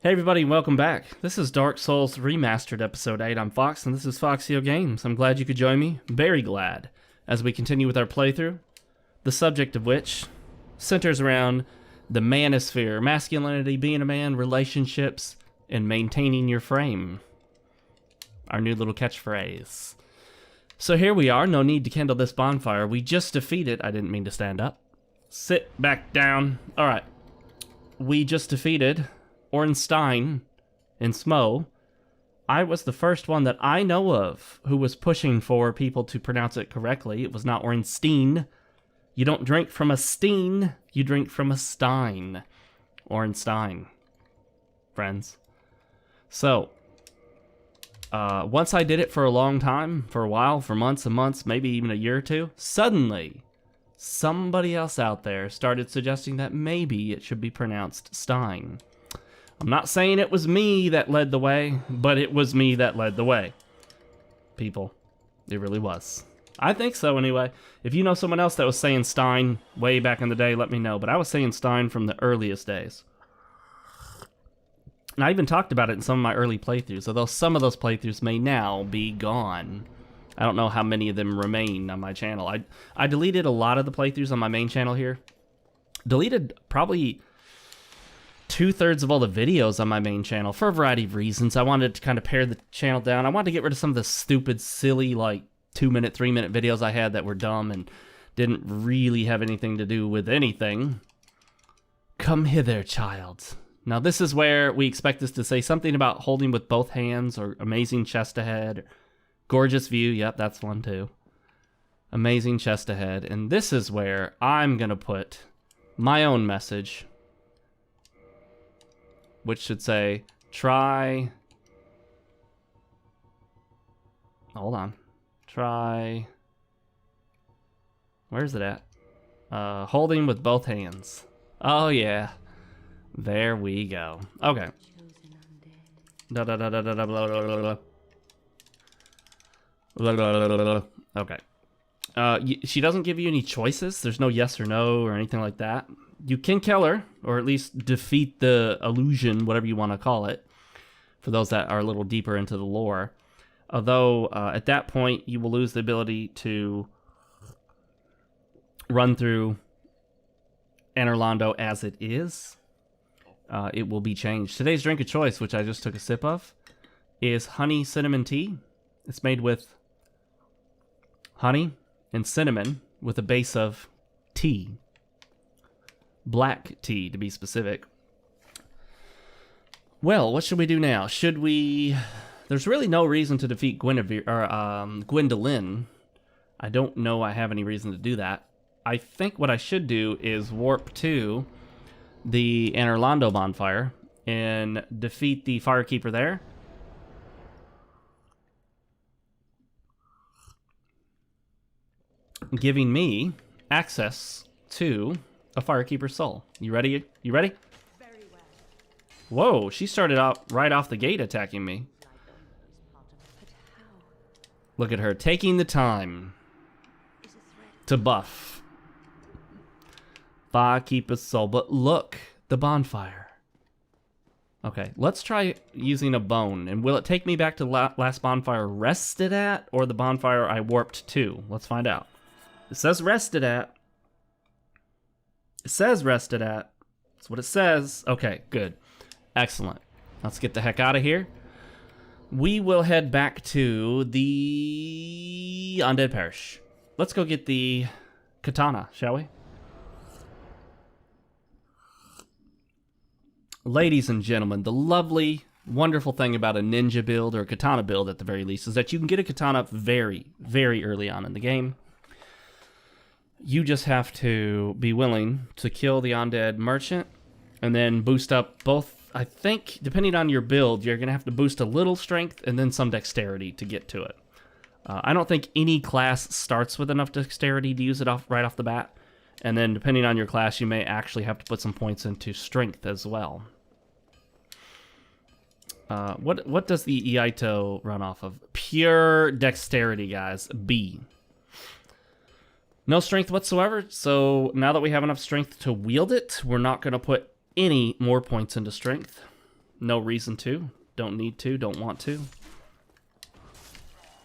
Hey everybody, welcome back. This is Dark Souls Remastered Episode 8. I'm Fox, and this is FoxeoGames. I'm glad you could join me. Very glad. As we continue with our playthrough, the subject of which centers around the Manosphere, masculinity, being a man, relationships, and maintaining your frame. Our new little catchphrase. So here we are, no need to kindle this bonfire. We just defeated, I didn't mean to stand up. Sit back down. Alright. We just defeated Ornstein in Smo. I was the first one that I know of who was pushing for people to pronounce it correctly. It was not Ornstein. You don't drink from a steen, you drink from a stein. Ornstein, friends. So, once I did it for a long time, for a while, for months and months, maybe even a year or two, suddenly, somebody else out there started suggesting that maybe it should be pronounced Stein. I'm not saying it was me that led the way, but it was me that led the way. People, it really was. I think so anyway. If you know someone else that was saying Stein way back in the day, let me know. But I was saying Stein from the earliest days. And I even talked about it in some of my early playthroughs, although some of those playthroughs may now be gone. I don't know how many of them remain on my channel. I deleted a lot of the playthroughs on my main channel here. Deleted probably 2/3 of all the videos on my main channel for a variety of reasons. I wanted to kind of pare the channel down. I wanted to get rid of some of the stupid, silly, like 2-minute, 3-minute videos I had that were dumb and didn't really have anything to do with anything. Come hither, child. Now this is where we expect this to say something about holding with both hands or amazing chest ahead. Gorgeous view, yep, that's one too. Amazing chest ahead. And this is where I'm going to put my own message, which should say, try... Hold on. Try... Where's it at? Holding with both hands. Oh, yeah. There we go. Okay. Okay. She doesn't give you any choices. There's no yes or no or anything like that. You can kill her, or at least defeat the illusion, whatever you want to call it, for those that are a little deeper into the lore. Although, at that point, you will lose the ability to run through Anor Londo as it is. It will be changed. Today's drink of choice, which I just took a sip of, is honey cinnamon tea. It's made with honey and cinnamon with a base of tea. Black tea, to be specific. Well, what should we do now? Should we... There's really no reason to defeat Gwendolyn. I don't know I have any reason to do that. I think what I should do is warp to the Anor Londo bonfire and defeat the Firekeeper there. Giving me access to a Firekeeper soul. You ready? You ready? Very well. Whoa, she started out right off the gate attacking me. Look at her taking the time to buff Firekeeper soul. But look, the bonfire. Okay, let's try using a bone. And will it take me back to last bonfire rested at, or the bonfire I warped to? Let's find out. It says rested at. It says rested at. That's what it says. Okay, good. Excellent. Let's get the heck out of here. We will head back to the Undead Parish. Let's go get the Katana, shall we? Ladies and gentlemen, the lovely, wonderful thing about a ninja build, or a Katana build at the very least, is that you can get a Katana very, very early on in the game. You just have to be willing to kill the undead merchant and then boost up both. I think, depending on your build, you're going to have to boost a little strength and then some dexterity to get to it. I don't think any class starts with enough dexterity to use it right off the bat. And then depending on your class, you may actually have to put some points into strength as well. What does the Iaito run off of? Pure dexterity, guys. B. No strength whatsoever, so now that we have enough strength to wield it, we're not going to put any more points into strength. No reason to. Don't need to. Don't want to.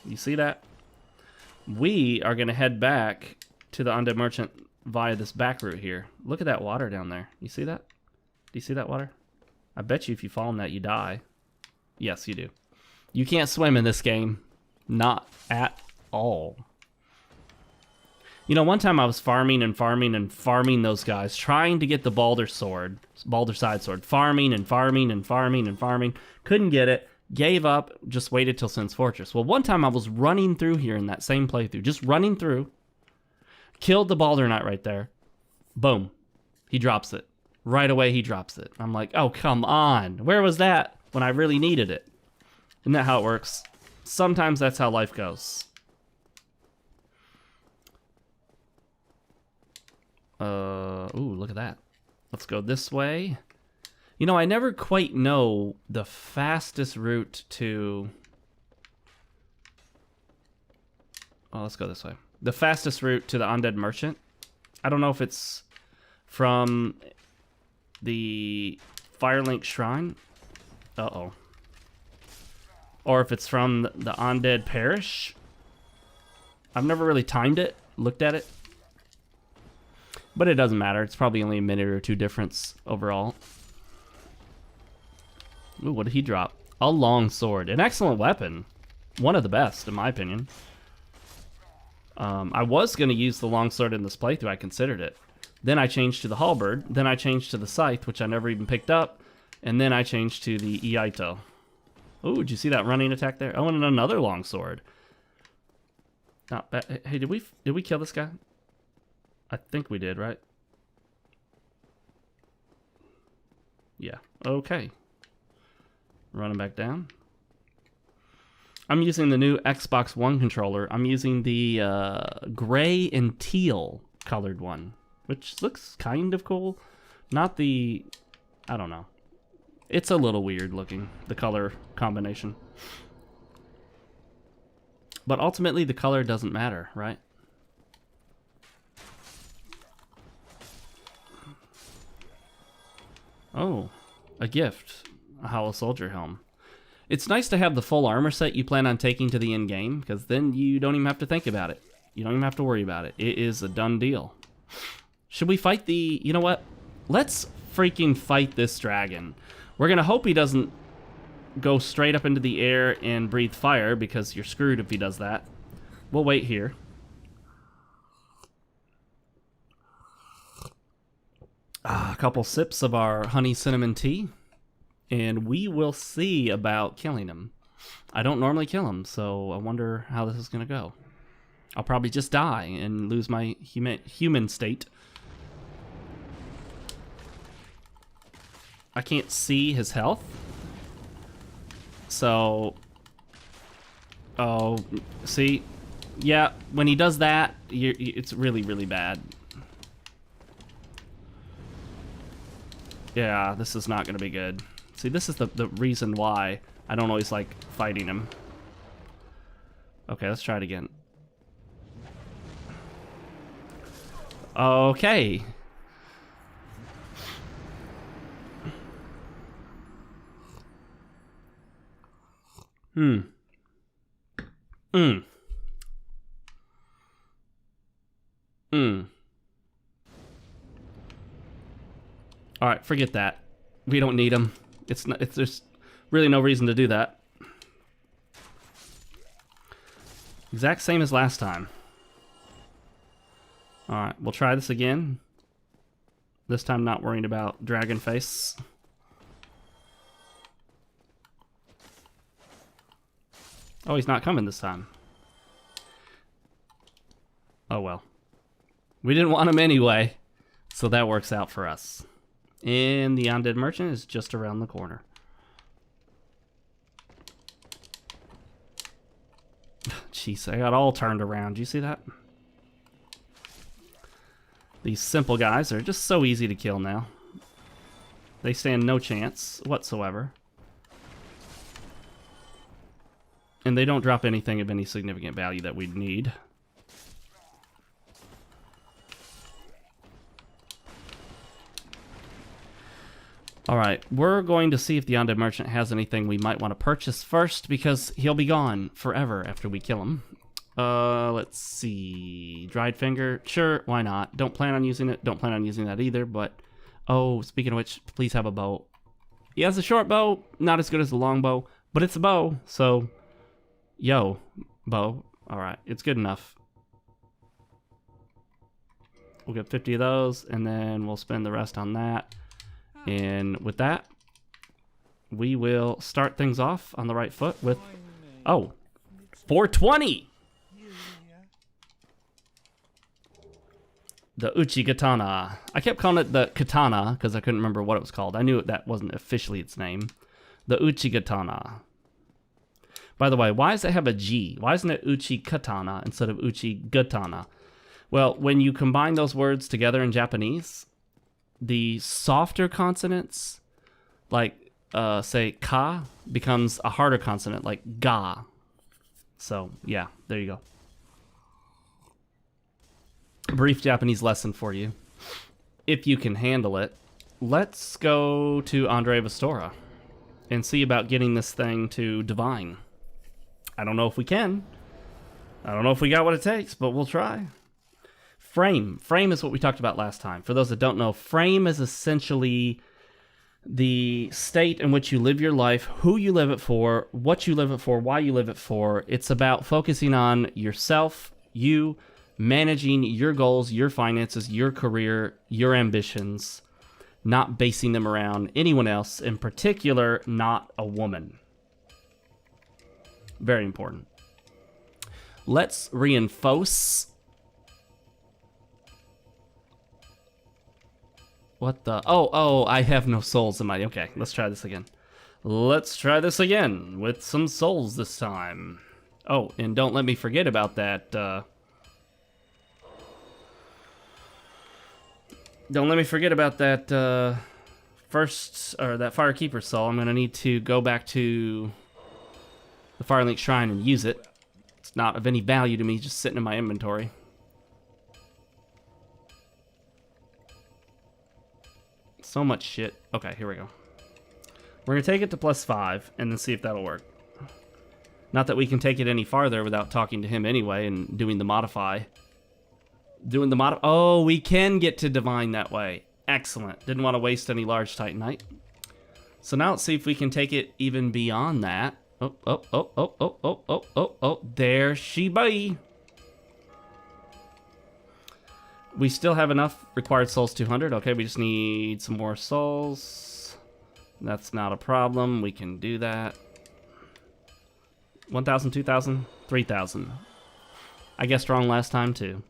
You see that? We are going to head back to the Undead Merchant via this back route here. Look at that water down there. You see that? Do you see that water? I bet you if you fall in that, you die. Yes, you do. You can't swim in this game. Not at all. You know, one time I was farming those guys, trying to get the Balder Side Sword. Farming. Couldn't get it. Gave up, just waited till Sin's Fortress. Well, one time I was running through here in that same playthrough, just running through, killed the Balder Knight right there. Boom. He drops it. Right away he drops it. I'm like, oh, come on. Where was that when I really needed it? Isn't that how it works? Sometimes that's how life goes. Ooh, look at that. Let's go this way. You know, I never quite know the fastest route to... Oh, let's go this way. The fastest route to the Undead Merchant. I don't know if it's from the Firelink Shrine. Uh-oh. Or if it's from the Undead Parish. I've never really timed it, looked at it. But it doesn't matter. It's probably only a minute or two difference overall. Ooh, what did he drop? A long sword. An excellent weapon. One of the best, in my opinion. I was going to use the longsword in this playthrough. I considered it. Then I changed to the halberd. Then I changed to the scythe, which I never even picked up. And then I changed to the Iaito. Ooh, did you see that running attack there? Oh, and another longsword. Not bad. Hey, did we kill this guy? I think we did, right? Yeah. Okay. Running back down. I'm using the new Xbox One controller. I'm using the gray and teal colored one, which looks kind of cool. Not the... I don't know. It's a little weird looking, the color combination. But ultimately, the color doesn't matter, right? Oh, a gift. A Hollow Soldier helm. It's nice to have the full armor set you plan on taking to the end game, because then you don't even have to think about it. You don't even have to worry about it. It is a done deal. Should we fight the... You know what? Let's freaking fight this dragon. We're going to hope he doesn't go straight up into the air and breathe fire, because you're screwed if he does that. We'll wait here. A couple sips of our honey cinnamon tea. And we will see about killing him. I don't normally kill him, so I wonder how this is going to go. I'll probably just die and lose my human state. I can't see his health. So... Oh, see? Yeah, when he does that, it's really, really bad. Yeah, this is not going to be good. See, this is the reason why I don't always like fighting him. Okay, let's try it again. Okay. Alright, forget that. We don't need him. There's really no reason to do that. Exact same as last time. Alright, we'll try this again. This time not worrying about dragon face. Oh, he's not coming this time. Oh well. We didn't want him anyway, so that works out for us. And the Undead Merchant is just around the corner. Jeez, I got all turned around. Do you see that? These simple guys are just so easy to kill now. They stand no chance whatsoever. And they don't drop anything of any significant value that we'd need. Alright, we're going to see if the Undead Merchant has anything we might want to purchase first, because he'll be gone forever after we kill him. Let's see. Dried Finger. Sure, why not? Don't plan on using it. Don't plan on using that either, but... Oh, speaking of which, please have a bow. He has a short bow. Not as good as the long bow, but it's a bow, so... Yo, bow. Alright, it's good enough. We'll get 50 of those, and then we'll spend the rest on that. And with that, we will start things off on the right foot with... Oh, 420! The Uchi Katana. I kept calling it the Katana because I couldn't remember what it was called. I knew that wasn't officially its name. The Uchi Katana. By the way, why does it have a G? Why isn't it Uchi Katana instead of Uchi Katana? Well, when you combine those words together in Japanese, the softer consonants, like, say, ka, becomes a harder consonant, like ga. So, yeah, there you go. Brief Japanese lesson for you. If you can handle it, let's go to Andre Vestora and see about getting this thing to Divine. I don't know if we can. I don't know if we got what it takes, but we'll try. Frame. Frame is what we talked about last time. For those that don't know, frame is essentially the state in which you live your life, who you live it for, what you live it for, why you live it for. It's about focusing on yourself, you, managing your goals, your finances, your career, your ambitions, not basing them around anyone else, in particular, not a woman. Very important. Let's reinforce. What the? Oh, I have no souls in my... Okay, let's try this again. Let's try this again with some souls this time. Oh, and don't let me forget about that, don't let me forget about that, that Firekeeper soul. I'm gonna need to go back to the Firelink Shrine and use it. It's not of any value to me, just sitting in my inventory. So much shit. Okay, here we go. We're gonna take it to +5 and then see if that'll work. Not that we can take it any farther without talking to him anyway and doing the modify. Oh, we can get to Divine that way. Excellent. Didn't want to waste any large Titanite. So now let's see if we can take it even beyond that. Oh. There she be. We still have enough required souls, 200. Okay, we just need some more souls. That's not a problem. We can do that. 1,000, 2,000, 3,000. I guessed wrong last time, too.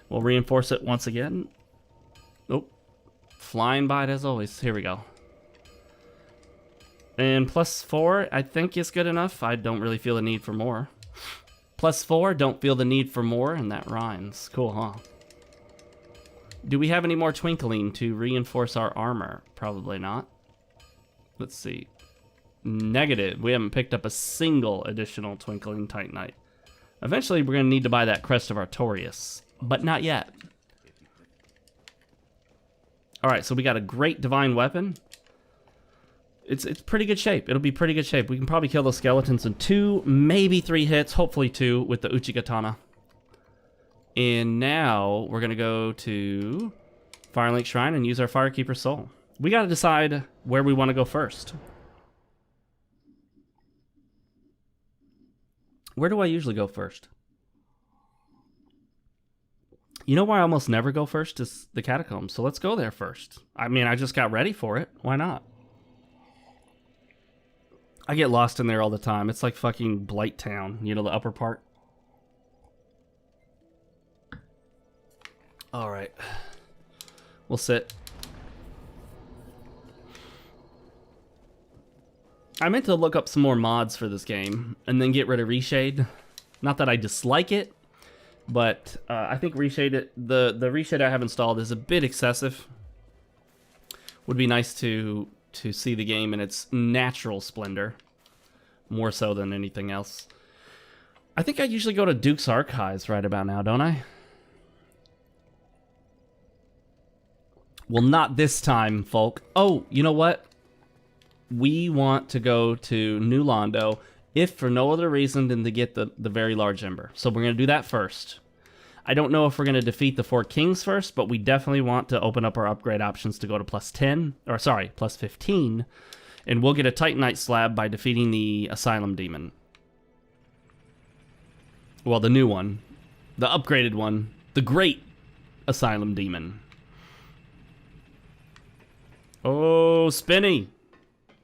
We'll reinforce it once again. Nope. Flying by it as always. Here we go. And +4, I think is good enough. I don't really feel the need for more. +4, don't feel the need for more, and that rhymes. Cool, huh? Do we have any more twinkling to reinforce our armor? Probably not. Let's see. Negative. We haven't picked up a single additional twinkling Titanite. Eventually, we're going to need to buy that Crest of Artorias, but not yet. Alright, so we got a great divine weapon. It's pretty good shape. It'll be pretty good shape. We can probably kill those skeletons in 2, maybe 3 hits, hopefully 2 with the Uchi Katana. And now we're going to go to Firelink Shrine and use our Firekeeper Soul. We got to decide where we want to go first. Where do I usually go first? You know where I almost never go first is the catacombs, so let's go there first. I mean, I just got ready for it. Why not? I get lost in there all the time. It's like fucking Blight Town, you know, the upper part. Alright. We'll sit. I meant to look up some more mods for this game and then get rid of Reshade. Not that I dislike it, but I think Reshade, the Reshade I have installed is a bit excessive. Would be nice to see the game in its natural splendor, more so than anything else. I think I usually go to Duke's Archives right about now, don't I? Well, not this time, folk. Oh, you know what? We want to go to New Londo, if for no other reason than to get the very large ember. So we're going to do that first. I don't know if we're going to defeat the 4 kings first, but we definitely want to open up our upgrade options to go to plus 10, or sorry, plus 15. And we'll get a Titanite Slab by defeating the Asylum Demon. Well, the new one. The upgraded one. The Great Asylum Demon. Oh, spinny.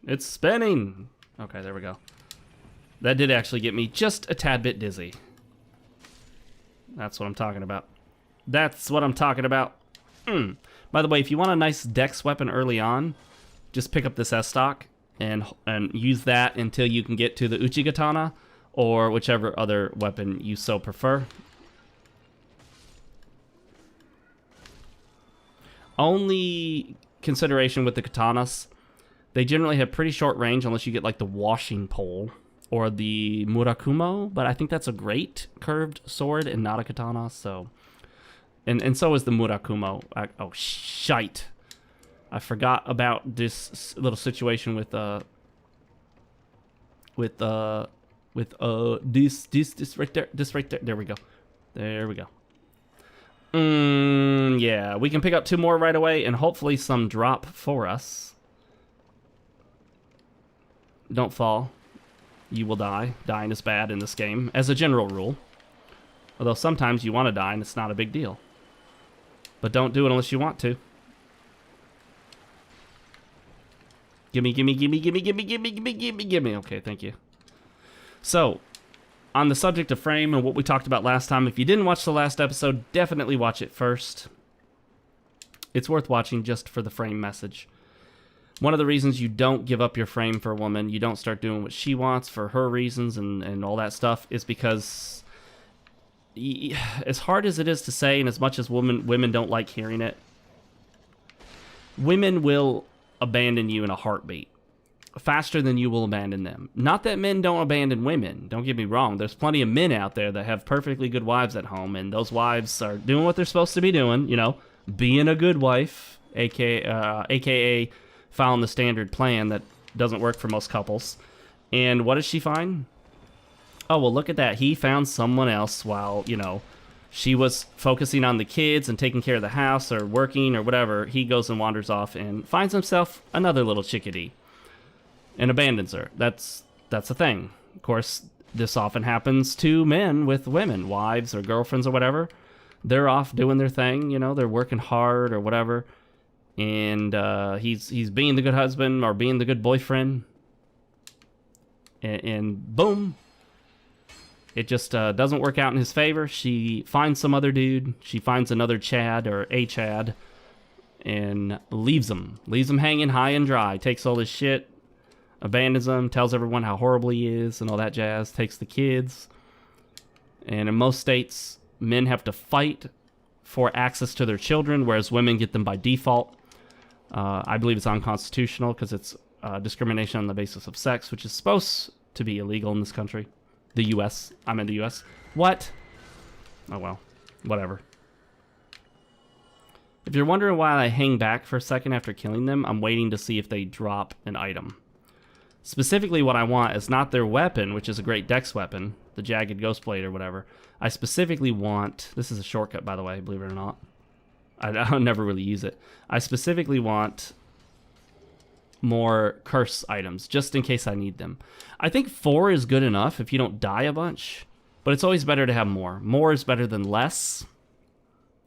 It's spinning. Okay, there we go. That did actually get me just a tad bit dizzy. That's what I'm talking about. That's what I'm talking about. By the way, if you want a nice dex weapon early on, just pick up this S-Stock and use that until you can get to the Uchi Katana or whichever other weapon you so prefer. Only consideration with the katanas, they generally have pretty short range unless you get like the washing pole or the Murakumo, but I think that's a great curved sword and not a katana, so... And so is the Murakumo. Oh, shite. I forgot about this little situation with this right there. This right there. There we go. There we go. Yeah, we can pick up 2 more right away and hopefully some drop for us. Don't fall. You will die. Dying is bad in this game, as a general rule. Although sometimes you want to die and it's not a big deal. But don't do it unless you want to. Gimme, gimme, gimme, gimme, gimme, gimme, gimme, gimme, gimme. Okay, thank you. So, on the subject of frame and what we talked about last time, if you didn't watch the last episode, definitely watch it first. It's worth watching just for the frame message. One of the reasons you don't give up your frame for a woman, you don't start doing what she wants for her reasons and all that stuff, is because... as hard as it is to say, and as much as women don't like hearing it, women will abandon you in a heartbeat. Faster than you will abandon them. Not that men don't abandon women. Don't get me wrong. There's plenty of men out there that have perfectly good wives at home, and those wives are doing what they're supposed to be doing, you know, being a good wife, aka following the standard plan that doesn't work for most couples. And what does she find? Oh, well, look at that. He found someone else while, you know, she was focusing on the kids and taking care of the house or working or whatever. He goes and wanders off and finds himself another little chickadee and abandons her. That's a thing. Of course, this often happens to men with women, wives or girlfriends or whatever. They're off doing their thing, you know, they're working hard or whatever. And he's being the good husband or being the good boyfriend. And boom. It just doesn't work out in his favor. She finds some other dude. She finds another Chad or a Chad and leaves him. Leaves him hanging high and dry. Takes all his shit, abandons him, tells everyone how horrible he is and all that jazz. Takes the kids. And in most states, men have to fight for access to their children, whereas women get them by default. I believe it's unconstitutional because it's discrimination on the basis of sex, which is supposed to be illegal in this country. The U.S. I'm in the U.S. What? Oh, well. Whatever. If you're wondering why I hang back for a second after killing them, I'm waiting to see if they drop an item. Specifically, what I want is not their weapon, which is a great dex weapon, the Jagged Ghost Blade or whatever. I specifically want... This is a shortcut, by the way, believe it or not. I'll never really use it. I specifically want more curse items, just in case I need them. I think 4 is good enough if you don't die a bunch, but it's always better to have more. More is better than less.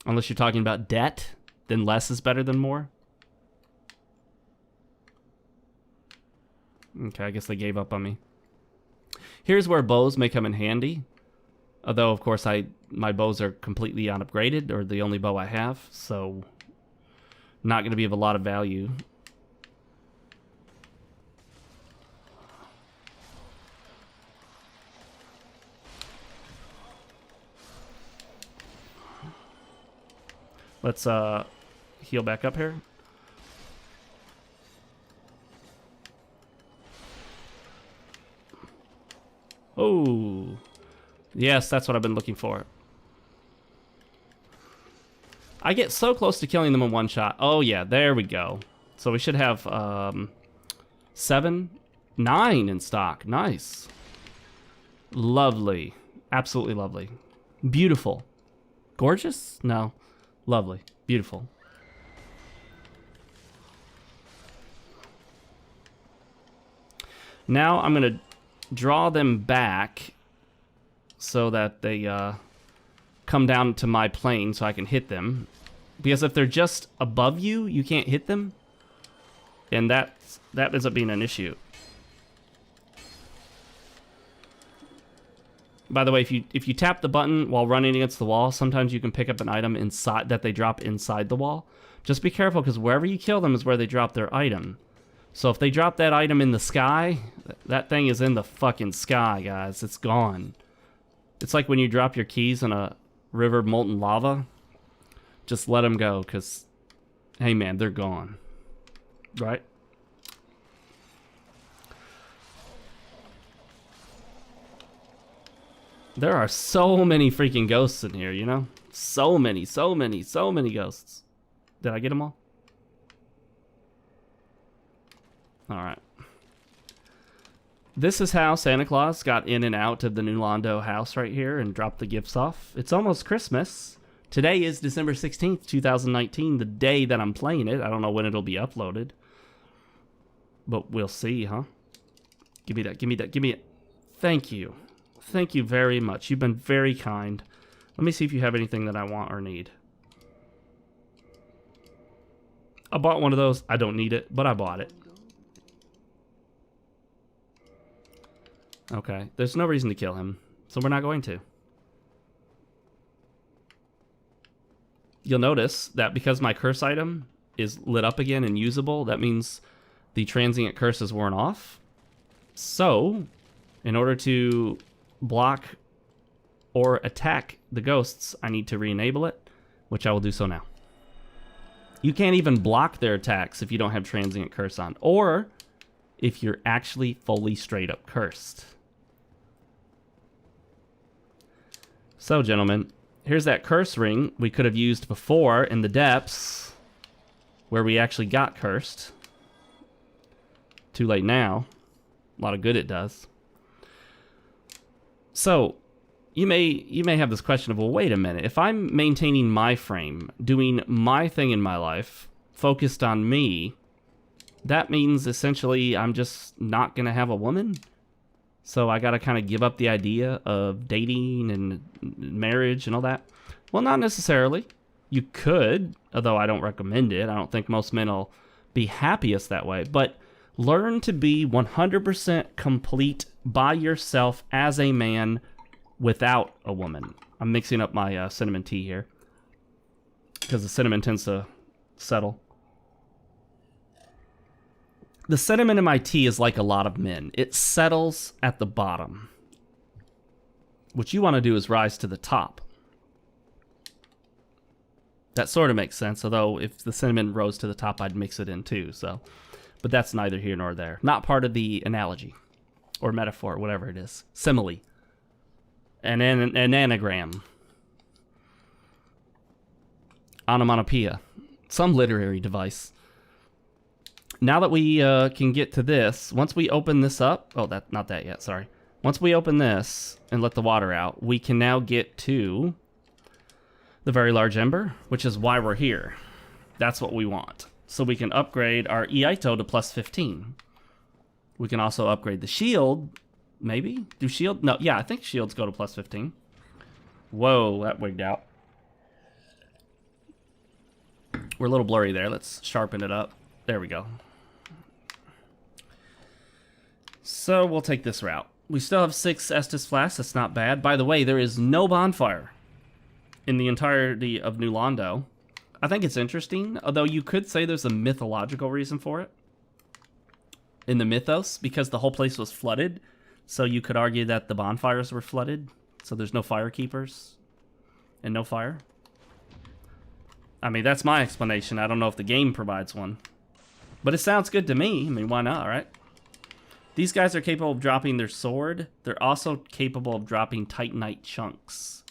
Unless you're talking about debt, then less is better than more. Okay, I guess they gave up on me. Here's where bows may come in handy. Although, of course, my bows are completely unupgraded, or the only bow I have, so not going to be of a lot of value. Let's heal back up here. Oh, yes, that's what I've been looking for. I get so close to killing them in one shot. Oh, yeah, there we go. So we should have 7, 9 in stock. Nice. Lovely. Absolutely lovely. Beautiful. Gorgeous? No. Lovely. Beautiful. Now I'm going to draw them back so that they come down to my plane so I can hit them. Because if they're just above you, you can't hit them. And that ends up being an issue. By the way, if you tap the button while running against the wall, sometimes you can pick up an item inside that they drop inside the wall. Just be careful, because wherever you kill them is where they drop their item. So if they drop that item in the sky, that thing is in the fucking sky, guys. It's gone. It's like when you drop your keys in a river of molten lava. Just let them go, because, hey man, they're gone. Right? There are so many freaking ghosts in here, you know? So many ghosts. Did I get them all? Alright. This is how Santa Claus got in and out of the new Londo house right here and dropped the gifts off. It's almost Christmas. Today is December 16th, 2019, the day that I'm playing it. I don't know when it'll be uploaded. But we'll see, huh? Give me that, give me that, give me it. Thank you. Thank you very much. You've been very kind. Let me see if you have anything that I want or need. I bought one of those. I don't need it, but I bought it. Okay, there's no reason to kill him, so we're not going to. You'll notice that because my curse item is lit up again and usable, that means the transient curse is worn off. So, in order to block or attack the ghosts, I need to re-enable it, which I will do so now. You can't even block their attacks if you don't have transient curse on, or if you're actually fully straight up cursed. So, gentlemen, here's that curse ring we could have used before in the depths where we actually got cursed. Too late now. A lot of good it does. So, you may have this question of, well, wait a minute. If I'm maintaining my frame, doing my thing in my life, focused on me, that means essentially I'm just not going to have a woman? So I got to kind of give up the idea of dating and marriage and all that? Well, not necessarily. You could, although I don't recommend it. I don't think most men will be happiest that way. But learn to be 100% complete by yourself as a man without a woman. I'm mixing up my cinnamon tea here because the cinnamon tends to settle. The cinnamon in my tea is like a lot of men. It settles at the bottom. What you want to do is rise to the top. That sort of makes sense, although if the cinnamon rose to the top, I'd mix it in too. So, but that's neither here nor there. Not part of the analogy or metaphor, whatever it is. Simile. An anagram. Onomatopoeia. Some literary device. Now that we can get to this, once we open this up... Oh, not that yet, sorry. Once we open this and let the water out, we can now get to the very large ember, which is why we're here. That's what we want. So we can upgrade our Iaito to plus 15. We can also upgrade the shield, maybe? Do shield? No, yeah, I think shields go to plus 15. Whoa, that wigged out. We're a little blurry there. Let's sharpen it up. There we go. So we'll take this route. We still have 6 Estus flasks. That's not bad. By the way, there is no bonfire in the entirety of New Londo. I think it's interesting, although you could say there's a mythological reason for it. In the mythos, because the whole place was flooded, so you could argue that the bonfires were flooded, so there's no fire keepers and no fire. I mean, that's my explanation. I don't know if the game provides one. But it sounds good to me. I mean, why not, right? These guys are capable of dropping their sword. They're also capable of dropping Titanite chunks.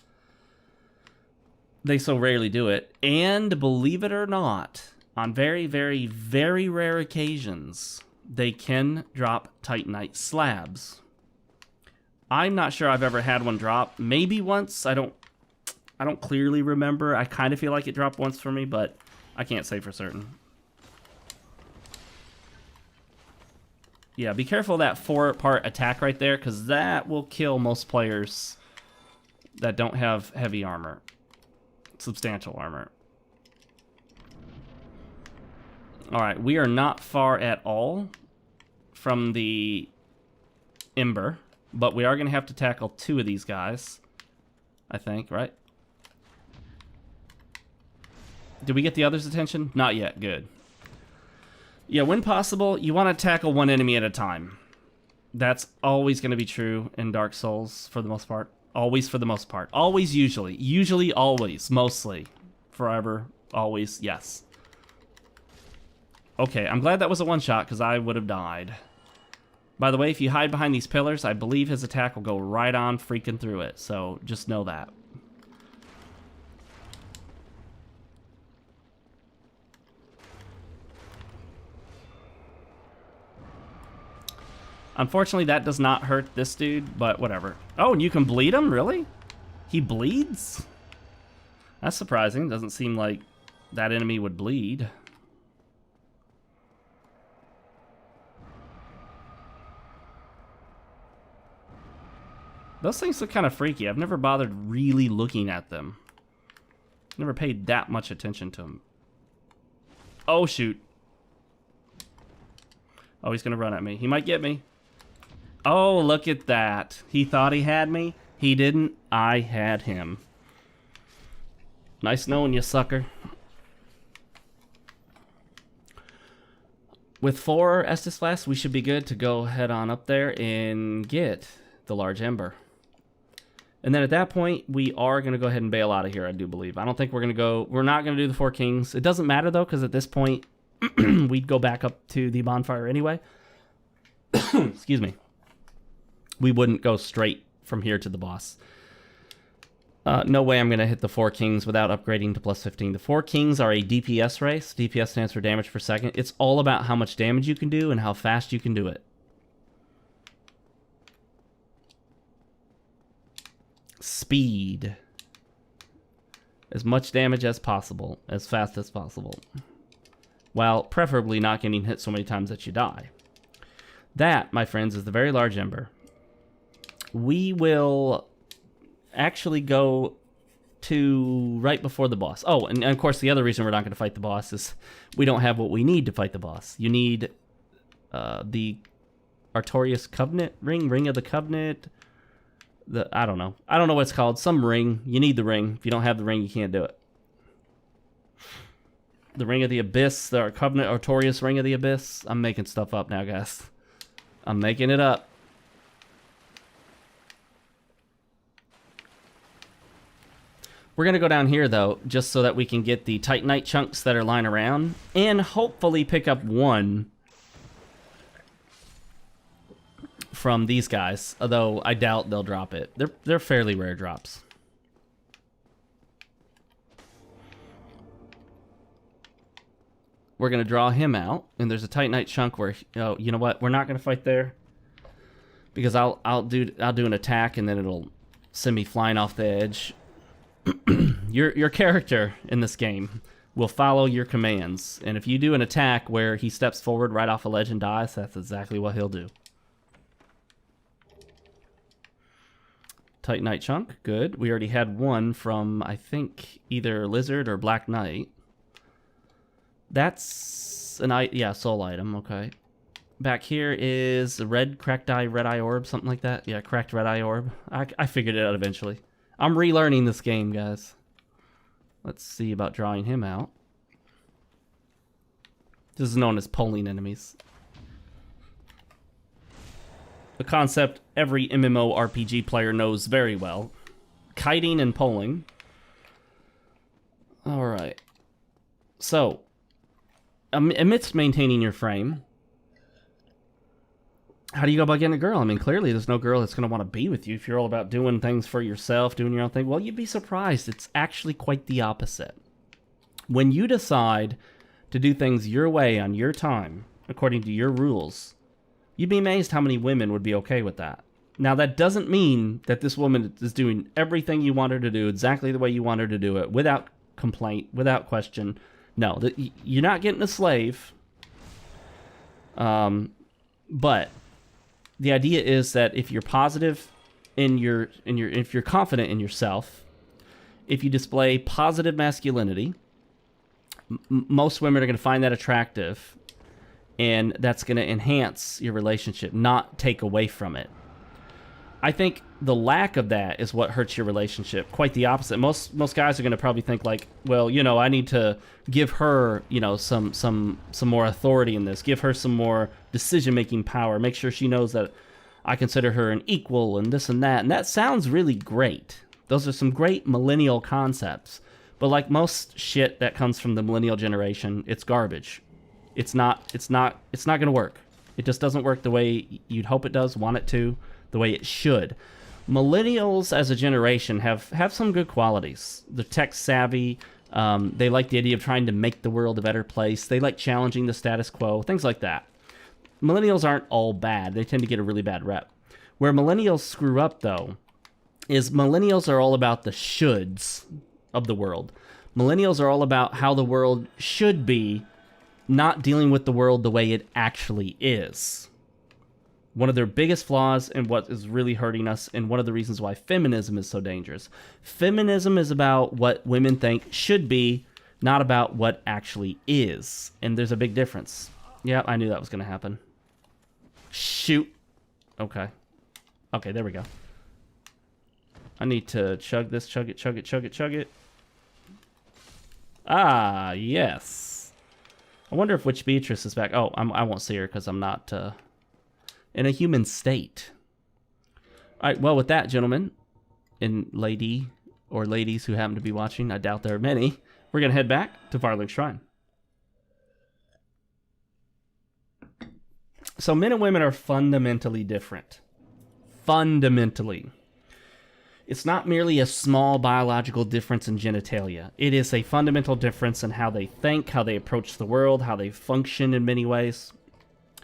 they so rarely do it. And believe it or not, on very, very, very rare occasions, they can drop Titanite slabs. I'm not sure I've ever had one drop. Maybe once. I don't clearly remember. I kind of feel like it dropped once for me, but I can't say for certain. Yeah, be careful of that 4-part attack right there, because that will kill most players that don't have heavy armor. Substantial armor. Alright, we are not far at all from the Ember, but we are going to have to tackle 2 of these guys, I think, right? Did we get the other's attention? Not yet. Good. Yeah, when possible, you want to tackle 1 enemy at a time. That's always going to be true in Dark Souls for the most part. Always for the most part. Always, usually. Usually, always. Mostly. Forever. Always. Yes. Okay, I'm glad that was a one-shot, because I would have died. By the way, if you hide behind these pillars, I believe his attack will go right on freaking through it. So, just know that. Unfortunately, that does not hurt this dude, but whatever. Oh, and you can bleed him? Really? He bleeds? That's surprising. Doesn't seem like that enemy would bleed. Those things look kind of freaky. I've never bothered really looking at them. Never paid that much attention to them. Oh, shoot. Oh, he's going to run at me. He might get me. Oh, look at that. He thought he had me. He didn't. I had him. Nice knowing you, sucker. With 4 Estus Flasks, we should be good to go head on up there and get the large ember. And then at that point, we are going to go ahead and bail out of here, I do believe. I don't think we're going to go... We're not going to do the 4 Kings. It doesn't matter, though, because at this point, we'd go back up to the bonfire anyway. Excuse me. We wouldn't go straight from here to the boss. No way I'm going to hit the 4 Kings without upgrading to plus 15. The 4 Kings are a DPS race. DPS stands for damage per second. It's all about how much damage you can do and how fast you can do it. Speed. As much damage as possible, as fast as possible. While preferably not getting hit so many times that you die. That, my friends, is the very large ember. We will actually go to right before the boss. Oh, and of course the other reason we're not going to fight the boss is we don't have what we need to fight the boss. You need the Artorias Covenant ring, Ring of the Covenant. I don't know what it's called. Some ring. You need the ring. If you don't have the ring, you can't do it. The Ring of the Abyss, the Covenant Artorias Ring of the Abyss. I'm making stuff up now, guys. I'm making it up. We're going to go down here, though, just so that we can get the Titanite chunks that are lying around, and hopefully pick up 1 from these guys, although I doubt they'll drop it. They're fairly rare drops. We're going to draw him out, and there's a Titanite chunk where, oh, you know what? We're not going to fight there, because I'll do an attack, and then it'll send me flying off the edge. Your character in this game will follow your commands, and if you do an attack where he steps forward right off a ledge and dies, that's exactly what he'll do. Titanite chunk, good. We already had 1 from, I think, either Lizard or Black Knight. That's an yeah, soul item, okay. Back here is a cracked eye, red eye orb, something like that. Yeah, cracked red eye orb. I figured it out eventually. I'm relearning this game, guys. Let's see about drawing him out. This is known as polling enemies. A concept every MMORPG player knows very well. Kiting and polling. Alright. So, amidst maintaining your frame, how do you go about getting a girl? I mean, clearly there's no girl that's going to want to be with you if you're all about doing things for yourself, doing your own thing. Well, you'd be surprised. It's actually quite the opposite. When you decide to do things your way on your time, according to your rules, you'd be amazed how many women would be okay with that. Now, that doesn't mean that this woman is doing everything you want her to do exactly the way you want her to do it, without complaint, without question. No, you're not getting a slave. But the idea is that if you're positive if you're confident in yourself, if you display positive masculinity, most women are going to find that attractive, and that's going to enhance your relationship, not take away from it. I think the lack of that is what hurts your relationship. Quite the opposite. Most guys are going to probably think like, well, you know, I need to give her, you know, some more authority in this. Give her some more decision-making power. Make sure she knows that I consider her an equal and this and that. And that sounds really great. Those are some great millennial concepts. But like most shit that comes from the millennial generation, it's garbage. It's not going to work. It just doesn't work the way you'd hope it does, want it to, the way it should. Millennials as a generation have some good qualities. They're tech savvy. They like the idea of trying to make the world a better place. They like challenging the status quo, things like that. Millennials aren't all bad. They tend to get a really bad rep. Where millennials screw up, though, is millennials are all about the shoulds of the world. Millennials are all about how the world should be, not dealing with the world the way it actually is. One of their biggest flaws and what is really hurting us, and one of the reasons why feminism is so dangerous. Feminism is about what women think should be, not about what actually is. And there's a big difference. Yeah, I knew that was going to happen. Shoot. Okay. Okay, there we go. I need to chug this, chug it. Ah, yes. I wonder if Witch Beatrice is back. Oh, I won't see her because I'm not in a human state. All right, well, with that, gentlemen and lady or ladies who happen to be watching, I doubt there are many, we're going to head back to Farling's Shrine. So men and women are fundamentally different. Fundamentally. It's not merely a small biological difference in genitalia. It is a fundamental difference in how they think, how they approach the world, how they function in many ways.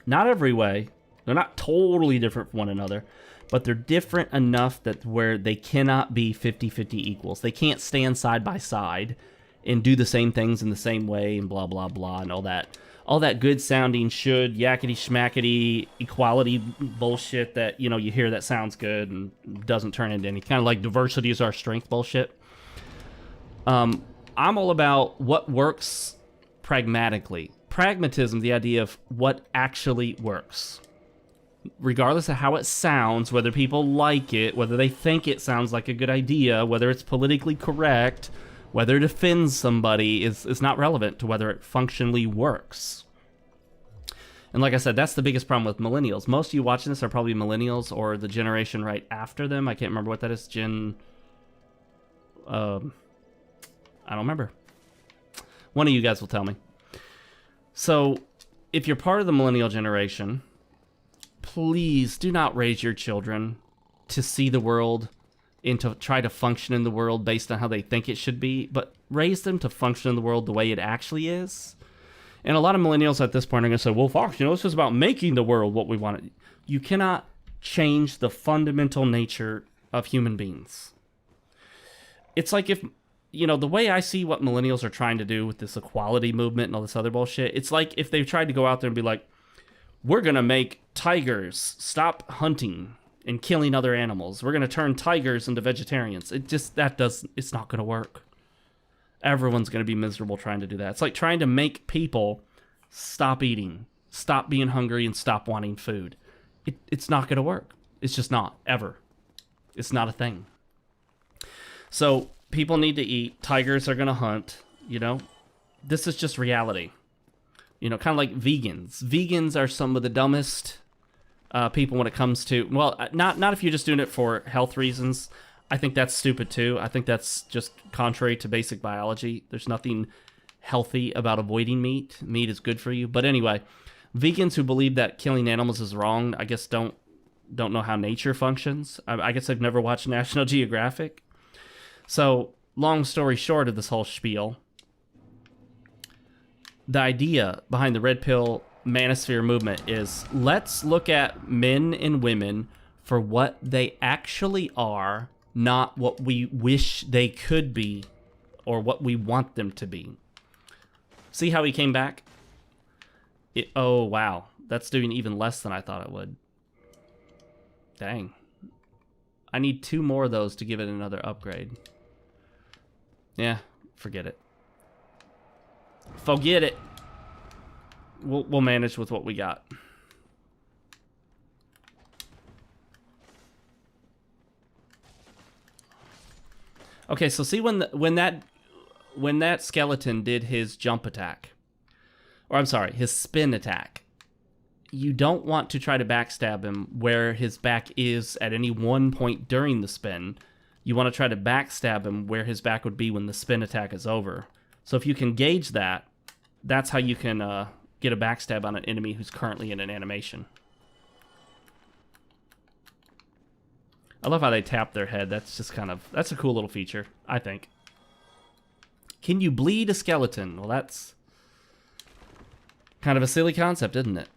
Not every way. They're not totally different from one another, but they're different enough that where they cannot be 50-50 equals. They can't stand side by side and do the same things in the same way and blah, blah, blah, and all that good sounding should, yakety schmackety equality bullshit that, you know, you hear that sounds good and doesn't turn into any kind of like diversity is our strength bullshit. I'm all about what works pragmatically. Pragmatism, the idea of what actually works. Regardless of how it sounds, whether people like it, whether they think it sounds like a good idea, whether it's politically correct, whether it offends somebody is not relevant to whether it functionally works. And like I said, that's the biggest problem with millennials. Most of you watching this are probably millennials or the generation right after them. I can't remember what that is. I don't remember. One of you guys will tell me. So, if you're part of the millennial generation, please do not raise your children to see the world and to try to function in the world based on how they think it should be, but raise them to function in the world the way it actually is. And a lot of millennials at this point are going to say, well, Fox, you know, it's just about making the world what we want it. You cannot change the fundamental nature of human beings. It's like if, you know, the way I see what millennials are trying to do with this equality movement and all this other bullshit, it's like if they tried to go out there and be like, we're going to make tigers stop hunting and killing other animals. We're going to turn tigers into vegetarians. It's not going to work. Everyone's going to be miserable trying to do that. It's like trying to make people stop eating, stop being hungry, and stop wanting food. It's not going to work. It's just not, ever. It's not a thing. So people need to eat. Tigers are going to hunt, you know. This is just reality. You know, kind of like vegans. Vegans are some of the dumbest people when it comes to, well, not if you're just doing it for health reasons. I think that's stupid too. I think that's just contrary to basic biology. There's nothing healthy about avoiding meat. Meat is good for you. But anyway, Vegans who believe that killing animals is wrong, I guess don't know how nature functions. I guess I've never watched National Geographic. So, long story short of this whole spiel, the idea behind the Red Pill Manosphere movement is let's look at men and women for what they actually are, not what we wish they could be or what we want them to be. See how he came back? Oh, wow. That's doing even less than I thought it would. Dang. I need 2 more of those to give it another upgrade. Yeah, forget it. Forget it. We'll manage with what we got. Okay, so see when that skeleton did his jump attack, or I'm sorry, his spin attack, you don't want to try to backstab him where his back is at any one point during the spin. You want to try to backstab him where his back would be when the spin attack is over. So if you can gauge that, that's how you can get a backstab on an enemy who's currently in an animation. I love how they tap their head. That's just that's a cool little feature, I think. Can you bleed a skeleton? Well, that's kind of a silly concept, isn't it?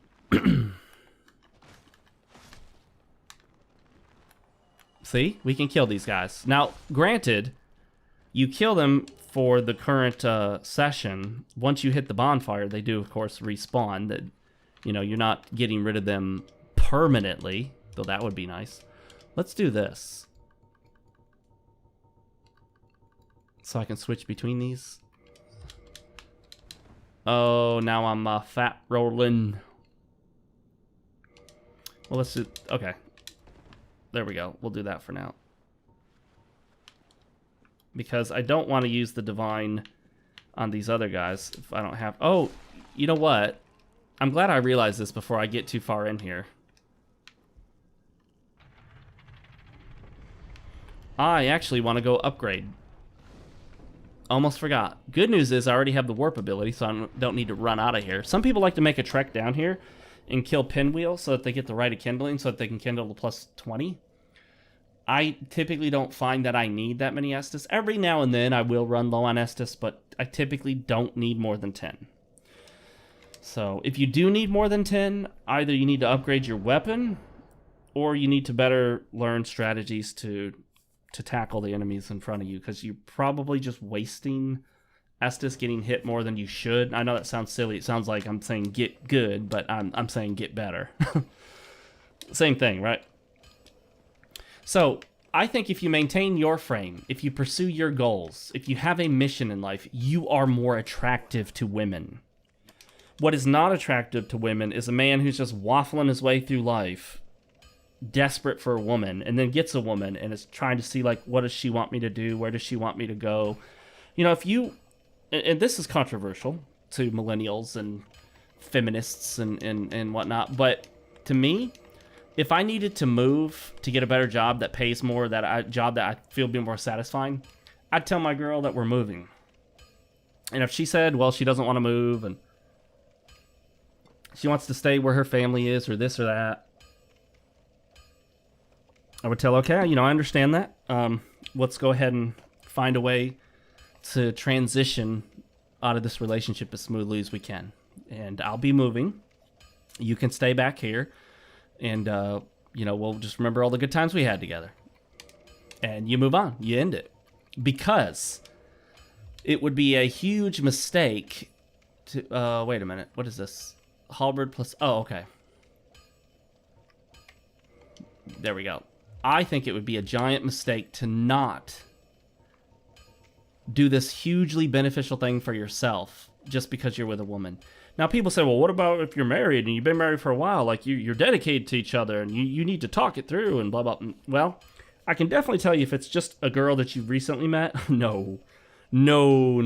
See? We can kill these guys. Now, granted, you kill them for the current session. Once you hit the bonfire, they do, of course, respawn. That, you know, you're not getting rid of them permanently, though that would be nice. Let's do this. So I can switch between these. Oh, now I'm fat rolling. Well, let's do... Okay. There we go. We'll do that for now. Because I don't want to use the divine on these other guys if I don't have... Oh, you know what? I'm glad I realized this before I get too far in here. I actually want to go upgrade. Almost forgot. Good news is I already have the warp ability, so I don't need to run out of here. Some people like to make a trek down here and kill Pinwheel so that they get the right of kindling, so that they can kindle the plus 20. I typically don't find that I need that many Estus. Every now and then I will run low on Estus, but I typically don't need more than 10. So if you do need more than 10, either you need to upgrade your weapon, or you need to better learn strategies to tackle the enemies in front of you, because you're probably just wasting Estus getting hit more than you should. I know that sounds silly. It sounds like I'm saying get good, but I'm saying get better. Same thing, right? So I think if you maintain your frame, if you pursue your goals, if you have a mission in life, you are more attractive to women. What is not attractive to women is a man who's just waffling his way through life, desperate for a woman, and then gets a woman and is trying to see, like, what does she want me to do? Where does she want me to go? You know, if you, and this is controversial to millennials and feminists and whatnot, but to me, if I needed to move to get a better job that pays more, job that I feel be more satisfying, I'd tell my girl that we're moving. And if she said, well, she doesn't want to move and she wants to stay where her family is, or this or that, I would tell, okay, you know, I understand that. Let's go ahead and find a way to transition out of this relationship as smoothly as we can. And I'll be moving. You can stay back here. And, you know, we'll just remember all the good times we had together. And you move on. You end it. Because it would be a huge mistake to... wait a minute. What is this? Halberd Plus... Oh, okay. There we go. I think it would be a giant mistake to not do this hugely beneficial thing for yourself just because you're with a woman. Now, people say, well, what about if you're married and you've been married for a while? Like, you're dedicated to each other and you need to talk it through and blah, blah. Well, I can definitely tell you if it's just a girl that you've recently met, no. No.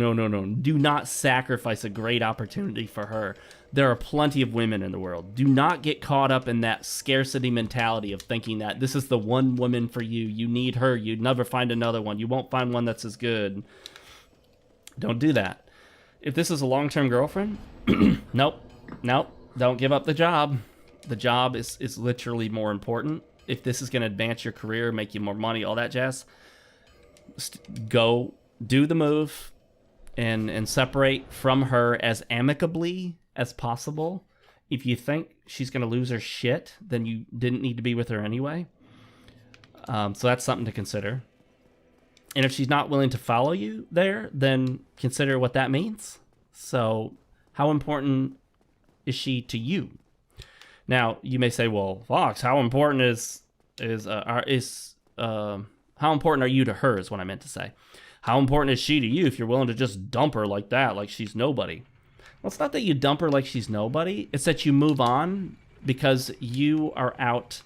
Do not sacrifice a great opportunity for her. There are plenty of women in the world. Do not get caught up in that scarcity mentality of thinking that this is the one woman for you. You need her. You'd never find another one. You won't find one that's as good. Don't do that. If this is a long-term girlfriend, nope. Don't give up the job. The job is literally more important. If this is going to advance your career, make you more money, all that jazz, go do the move and separate from her as amicably as possible. If you think she's going to lose her shit, then you didn't need to be with her anyway. So that's something to consider. And if she's not willing to follow you there, then consider what that means. So how important is she to you? Now, you may say, well, Fox, how important how important are you to her is what I meant to say. How important is she to you if you're willing to just dump her like that, like she's nobody? Well, it's not that you dump her like she's nobody. It's that you move on because you are out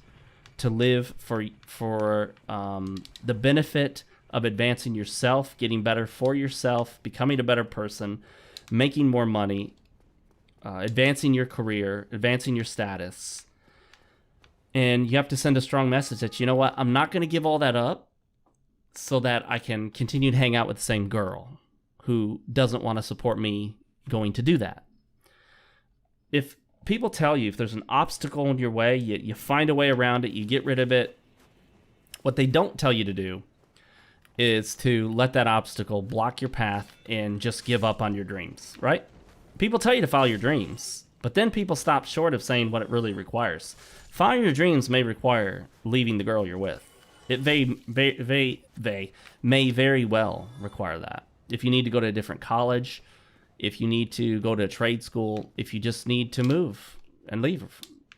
to live for the benefit of advancing yourself, getting better for yourself, becoming a better person, making more money, advancing your career, advancing your status. And you have to send a strong message that, you know what, I'm not going to give all that up so that I can continue to hang out with the same girl who doesn't want to support me going to do that. If people tell you if there's an obstacle in your way, you find a way around it, you get rid of it. What they don't tell you to do is to let that obstacle block your path and just give up on your dreams, right? People tell you to follow your dreams, but then people stop short of saying what it really requires. Following your dreams may require leaving the girl you're with. It may very well require that. If you need to go to a different college, if you need to go to a trade school, if you just need to move and leave.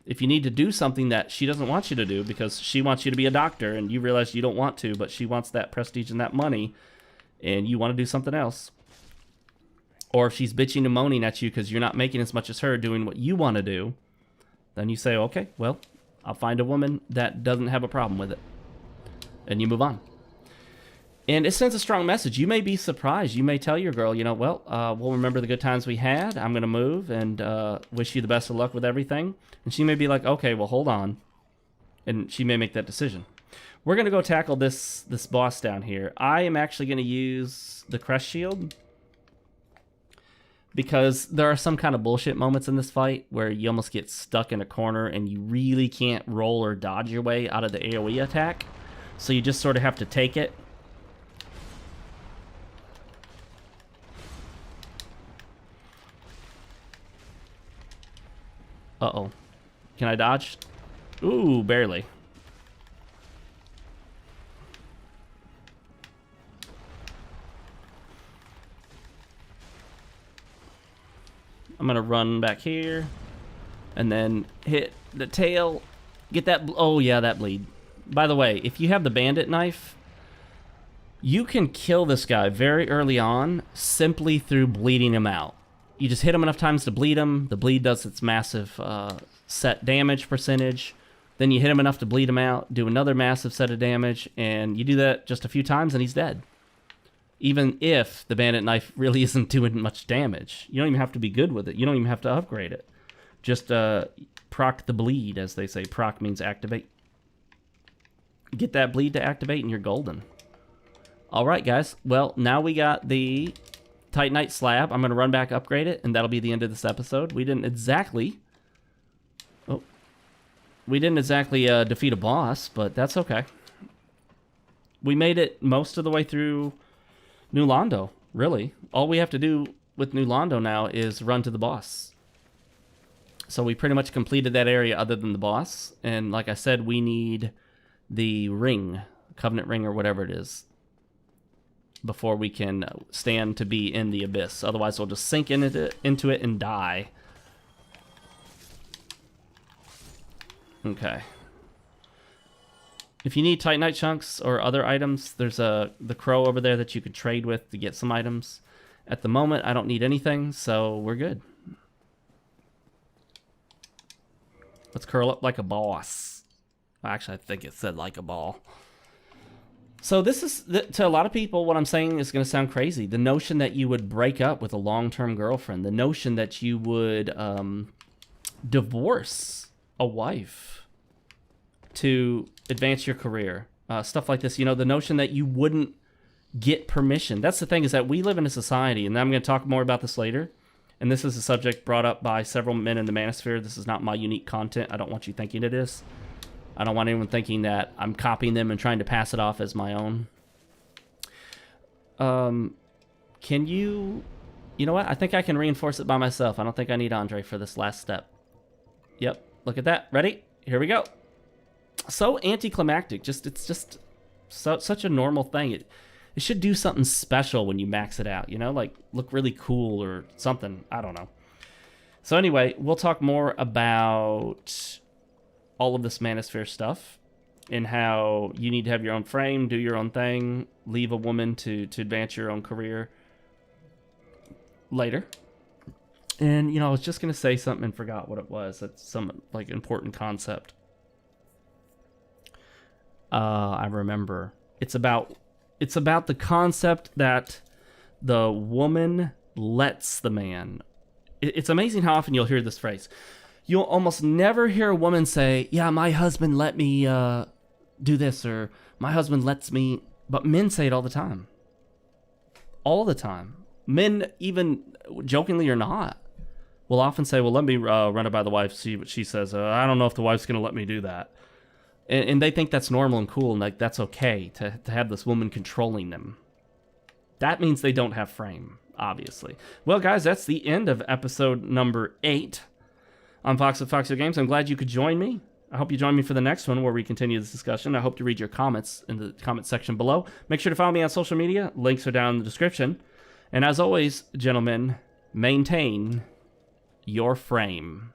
If you need to do something that she doesn't want you to do because she wants you to be a doctor and you realize you don't want to, but she wants that prestige and that money and you want to do something else. Or if she's bitching and moaning at you because you're not making as much as her doing what you want to do, then you say, okay, well, I'll find a woman that doesn't have a problem with it. And you move on. And it sends a strong message. You may be surprised. You may tell your girl, you know, well, we'll remember the good times we had. I'm going to move and wish you the best of luck with everything. And she may be like, okay, well, hold on. And she may make that decision. We're going to go tackle this boss down here. I am actually going to use the Crest Shield because there are some kind of bullshit moments in this fight where you almost get stuck in a corner and you really can't roll or dodge your way out of the AoE attack. So you just sort of have to take it. Uh-oh. Can I dodge? Ooh, barely. I'm gonna run back here and then hit the tail. Get that. Oh, yeah, that bleed. By the way, if you have the bandit knife, you can kill this guy very early on simply through bleeding him out. You just hit him enough times to bleed him. The bleed does its massive set damage percentage. Then you hit him enough to bleed him out, do another massive set of damage, and you do that just a few times and he's dead. Even if the bandit knife really isn't doing much damage. You don't even have to be good with it. You don't even have to upgrade it. Just proc the bleed, as they say. Proc means activate. Get that bleed to activate and you're golden. Alright, guys. Well, now we got the Titanite Slab. I'm going to run back, upgrade it, and that'll be the end of this episode. We didn't exactly... Oh. We didn't exactly defeat a boss, but that's okay. We made it most of the way through New Londo, really. All we have to do with New Londo now is run to the boss. So we pretty much completed that area other than the boss. And like I said, we need the ring, Covenant ring or whatever it is, before we can stand to be in the abyss. Otherwise, we'll just sink into it and die. Okay. If you need Titanite chunks or other items, there's the crow over there that you could trade with to get some items. At the moment, I don't need anything, so we're good. Let's curl up like a boss. Actually, I think it said like a ball. So this is, to a lot of people, what I'm saying is going to sound crazy. The notion that you would break up with a long-term girlfriend. The notion that you would divorce a wife to advance your career. Stuff like this. You know, the notion that you wouldn't get permission. That's the thing, is that we live in a society, and I'm going to talk more about this later, And this is a subject brought up by several men in the Manosphere. This is not my unique content. I don't want you thinking it is. I don't want anyone thinking that I'm copying them and trying to pass it off as my own. Can you... You know what? I think I can reinforce it by myself. I don't think I need Andre for this last step. Yep. Look at that. Ready? Here we go. So anticlimactic. It's just such a normal thing. It should do something special when you max it out, you know, like look really cool or something. I don't know. So anyway, we'll talk more about all of this Manosphere stuff and how you need to have your own frame, do your own thing, leave a woman to advance your own career later. And, you know, I was just going to say something and forgot what it was. That's some, like, important concept. I remember. It's about the concept that the woman lets the man. It's amazing how often you'll hear this phrase. You'll almost never hear a woman say, yeah, my husband let me do this, or my husband lets me. But men say it all the time. All the time. Men, even jokingly or not, will often say, well, let me run it by the wife, see what she says. I don't know if the wife's going to let me do that. And they think that's normal and cool, and like that's okay to have this woman controlling them. That means they don't have frame, obviously. Well, guys, that's the end of episode number 8 on FoxeoGames. I'm glad you could join me. I hope you join me for the next one where we continue this discussion. I hope to read your comments in the comment section below. Make sure to follow me on social media. Links are down in the description. And as always, gentlemen, maintain your frame.